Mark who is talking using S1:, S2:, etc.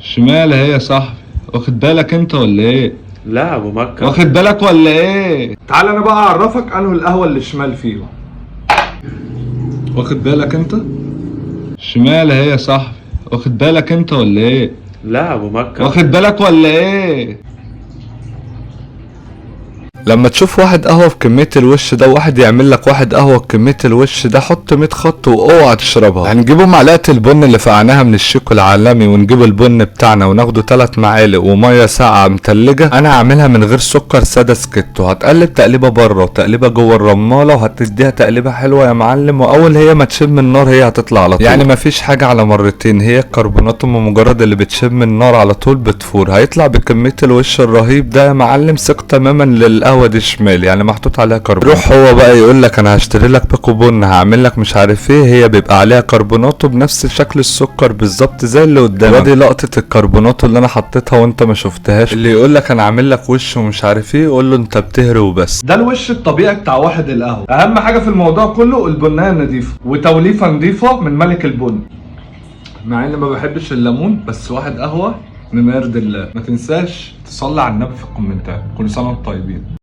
S1: شمال اهي يا صاحبي، واخد بالك انت ولا ايه؟
S2: لا ابو مكة،
S1: واخد بالك ولا ايه؟ تعال انا بقى اعرفك انه القهوة اللي شمال فيهم. واخد بالك انت؟ شمال اهي يا صاحبي، واخد بالك انت ولا ايه؟
S2: لا ابو مكة.
S1: واخد بالك ولا ايه؟ لما تشوف واحد قهوة بكمية الوش ده وواحد يعمل لك واحد قهوة بكمية الوش ده، حط 100 خط واوعى تشربها. هنجيبوا معلقة البن اللي فقعناها من الشيكو العالمي، ونجيب البن بتاعنا وناخده 3 معالق ومية ساقعة متلجة. انا هعملها من غير سكر سادة سكتو. هتقلب تقليبة بره وتقليبة جوه الرمالة، وهتديها تقليبة حلوة يا معلم. واول هي ما تشم النار هي هتطلع على طول، يعني مفيش حاجة على مرتين. هي الكربونات مجرد اللي بتشم النار على طول بتفور. هيطلع بكمية الوش الرهيب ده يا معلم. ثق تماما للقهوة دي شمال، يعني محطوط عليها كربونات. روح هو بقى يقول لك انا هشتري لك باكو بن، هعمل لك مش عارف ايه، هي بيبقى عليها كربونات بنفس شكل السكر بالظبط زي اللي قدامك. ودي لقطة الكربونات اللي انا حطيتها وانت ما شفتهاش. اللي يقول لك انا عامل لك وش ومش عارف ايه، قول له انت بتهري وبس. ده الوش الطبيعي بتاع واحد القهوة. اهم حاجة في الموضوع كله البناية النظيفة وتوليفة نظيفة من ملك البن. مع اني ما بحبش الليمون، بس واحد قهوة من مرد الله. ما تنساش تصلي على النبي في الكومنتات. كل سنة وانتم طيبين.